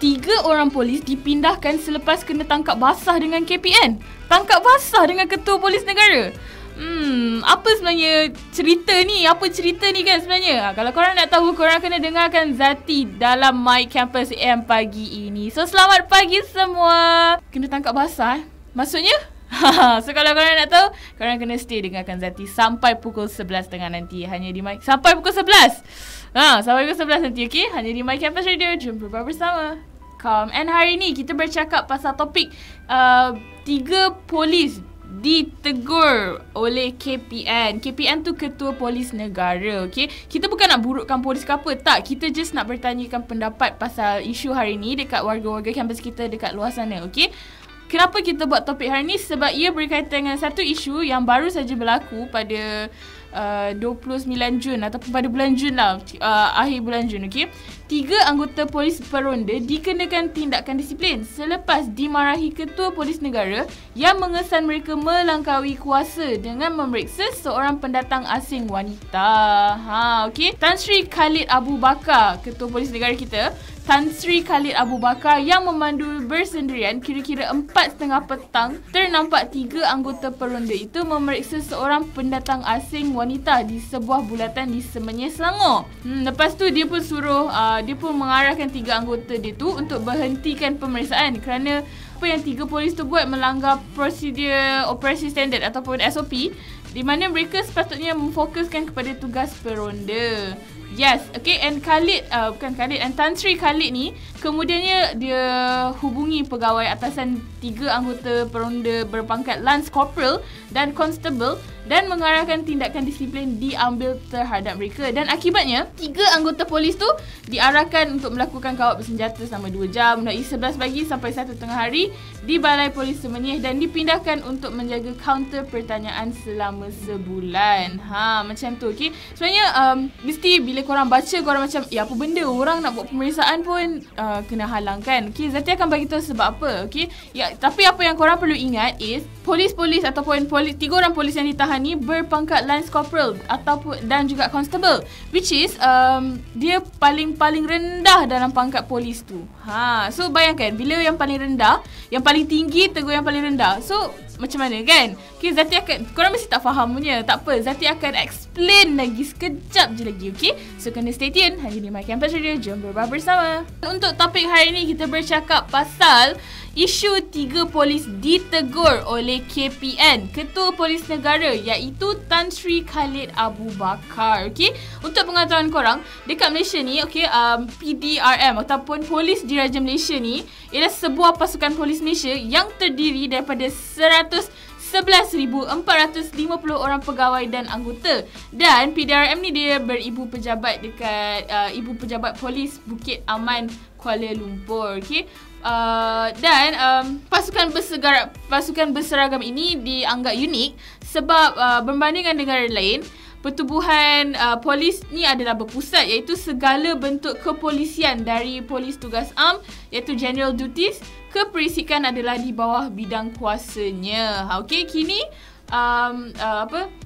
3 orang polis dipindahkan selepas kena tangkap basah dengan KPN. Tangkap basah dengan Ketua Polis Negara. Apa sebenarnya cerita ni? Apa cerita ni kan sebenarnya? Kalau korang nak tahu, korang kena dengarkan Zati dalam My Campus AM pagi ini. So, selamat pagi semua. Kena tangkap basah maksudnya? So, kalau korang nak tahu, korang kena stay dengarkan Zati sampai pukul 11.30 nanti. Hanya di My... Sampai pukul 11? Sampai pukul 11 nanti, okay? Hanya di My Campus Radio. Jom bersama. And hari ni kita bercakap pasal topik 3 polis ditegur oleh KPN. KPN tu Ketua Polis Negara, okay? Kita bukan nak burukkan polis ke apa, tak. Kita just nak bertanyakan pendapat pasal isu hari ni dekat warga-warga kampus kita dekat luar sana, okay? Kenapa kita buat topik hari ni? Sebab ia berkaitan dengan satu isu yang baru saja berlaku pada 29 Jun ataupun pada bulan Jun lah, akhir bulan Jun, okay? 3 anggota polis peronda dikenakan tindakan disiplin selepas dimarahi Ketua Polis Negara yang mengesan mereka melangkaui kuasa dengan memeriksa seorang pendatang asing wanita. Okay? Tan Sri Khalid Abu Bakar, Ketua Polis Negara kita, Tan Sri Khalid Abu Bakar yang memandu bersendirian kira-kira 4.30 petang, ternampak 3 anggota peronda itu memeriksa seorang pendatang asing wanita di sebuah bulatan di Semenyih, Selangor. Lepas tu dia pun suruh dia pun mengarahkan 3 anggota dia tu untuk berhentikan pemeriksaan kerana apa yang 3 polis tu buat melanggar prosedur operasi standard ataupun SOP, di mana mereka sepatutnya memfokuskan kepada tugas peronda. Yes, okay, and Tan Sri Khalid ni kemudiannya dia hubungi pegawai atasan 3 anggota peronda berpangkat Lance Corporal dan Constable dan mengarahkan tindakan disiplin diambil terhadap mereka. Dan akibatnya 3 anggota polis tu diarahkan untuk melakukan kawal bersenjata selama 2 jam dari 11 pagi sampai 1 tengah hari di Balai Polis Semenyih dan dipindahkan untuk menjaga kaunter pertanyaan selama sebulan. Macam tu, okay. Sebenarnya mesti bila korang baca, korang macam apa benda, orang nak buat pemeriksaan pun kena halang kan. Okay, Zati akan bagi tahu sebab apa, okay. Ya, tapi apa yang korang perlu ingat is polis-polis ataupun 3 orang polis yang ditahan ni berpangkat Lance Corporal ataupun dan juga Constable, which is dia paling rendah dalam pangkat polis tu. So bayangkan bila yang paling rendah, yang paling tinggi tegur yang paling rendah. So macam mana kan? Okay, Zati akan, korang mesti tak faham punya. Tak apa, Zati akan explain lagi sekejap je lagi, okay? So kena stay tune hanya di My Campus Radio. Jom bersama. Untuk topik hari ni kita bercakap pasal isu 3 polis ditegur oleh KPN, Ketua Polis Negara, iaitu Tan Sri Khalid Abu Bakar. Okay? Untuk pengetahuan korang, dekat Malaysia ni, okay, PDRM ataupun Polis Diraja Malaysia ni ialah sebuah pasukan polis Malaysia yang terdiri daripada 11,450 orang pegawai dan anggota. Dan PDRM ni dia beribu pejabat dekat Ibu Pejabat Polis Bukit Aman, Kuala Lumpur. Okay? Dan pasukan berseragam ini dianggap unik sebab berbanding dengan negara lain, pertubuhan polis ni adalah berpusat, iaitu segala bentuk kepolisian dari polis tugas am iaitu general duties ke perisikan adalah di bawah bidang kuasanya. Okey, kini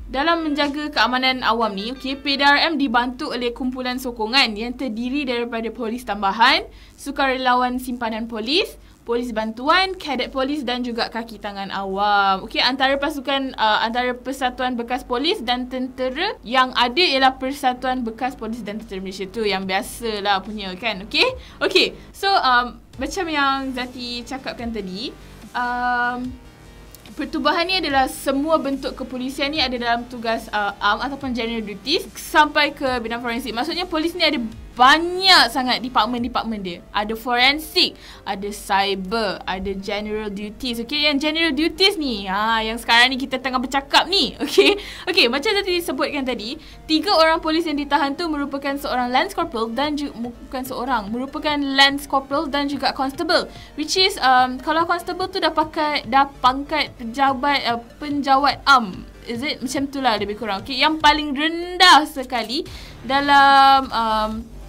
dalam menjaga keamanan awam ni, okay, PDRM dibantu oleh kumpulan sokongan yang terdiri daripada polis tambahan, sukarelawan simpanan polis, polis bantuan, kadet polis dan juga kaki tangan awam. Okey, antara Persatuan Bekas Polis dan Tentera yang ada ialah Persatuan Bekas Polis dan Tentera Malaysia tu yang biasalah punya kan. Okey. Okey. So macam yang Zati cakapkan tadi, pertubuhan ni adalah semua bentuk kepolisian ni ada dalam tugas am ataupun general duties sampai ke bidang forensik. Maksudnya polis ni ada banyak sangat department dia. Ada forensik, ada cyber, ada general duties. Okey, yang general duties ni yang sekarang ni kita tengah bercakap ni. Okey. Okey, macam tadi disebutkan tadi, 3 orang polis yang ditahan tu merupakan seorang Lance Corporal dan merupakan Lance Corporal dan juga Constable, which is kalau Constable tu dah pangkat penjawat am. Is it? Macam tu lah lebih kurang. Okay, yang paling rendah sekali dalam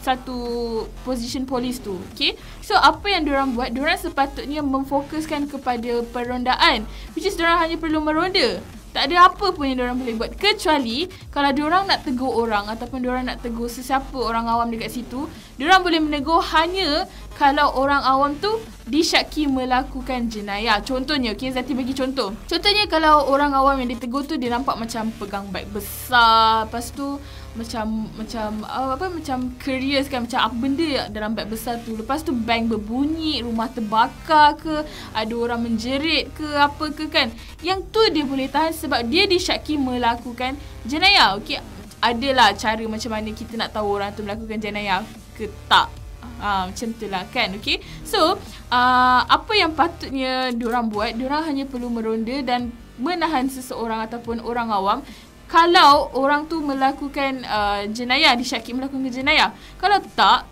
satu position polis tu. Okay, so apa yang diorang buat, diorang sepatutnya memfokuskan kepada perondaan, which is diorang hanya perlu meronda. Tak ada apa pun yang diorang boleh buat. Kecuali kalau diorang nak tegur orang ataupun diorang nak tegur sesiapa orang awam dekat situ, diorang boleh menegur hanya kalau orang awam tu disyaki melakukan jenayah. Contohnya, okay, Zati bagi contoh. Contohnya kalau orang awam yang ditegur tu dia nampak macam pegang beg besar, lepas tu macam curious kan, macam apa benda dalam beg besar tu. Lepas tu bank berbunyi, rumah terbakar ke, ada orang menjerit ke, apa ke kan. Yang tu dia boleh tahan sebab dia disyaki melakukan jenayah. Okey, adalah cara macam mana kita nak tahu orang tu melakukan jenayah ke tak. Macam tu lah kan. Okay, so apa yang patutnya diorang buat, diorang hanya perlu meronda dan menahan seseorang ataupun orang awam kalau orang tu melakukan jenayah, disyaki melakukan jenayah. Kalau tak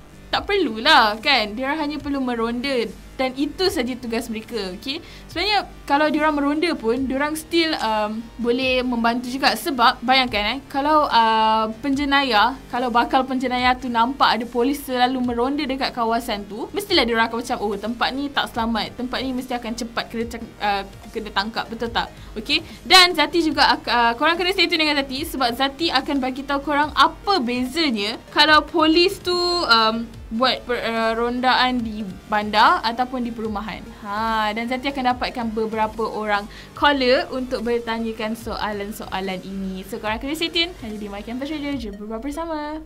perlulah kan. Diorang hanya perlu meronda dan itu saja tugas mereka. Okay, sebenarnya kalau diorang meronda pun diorang still boleh membantu juga. Sebab bayangkan kalau penjenayah, kalau bakal penjenayah tu nampak ada polis selalu meronda dekat kawasan tu, mestilah diorang akan macam, oh tempat ni tak selamat, tempat ni mesti akan cepat kena tangkap, betul tak? Okay, dan Zati juga korang kena stay tune dengan Zati sebab Zati akan bagi tahu korang apa bezanya kalau polis tu buat rondaan di bandar ataupun di perumahan. Dan Zati akan dapatkan beberapa orang caller untuk bertanyakan soalan-soalan ini. So korang kena stay tune hanya di My Campus Radio. Jumpa bersama.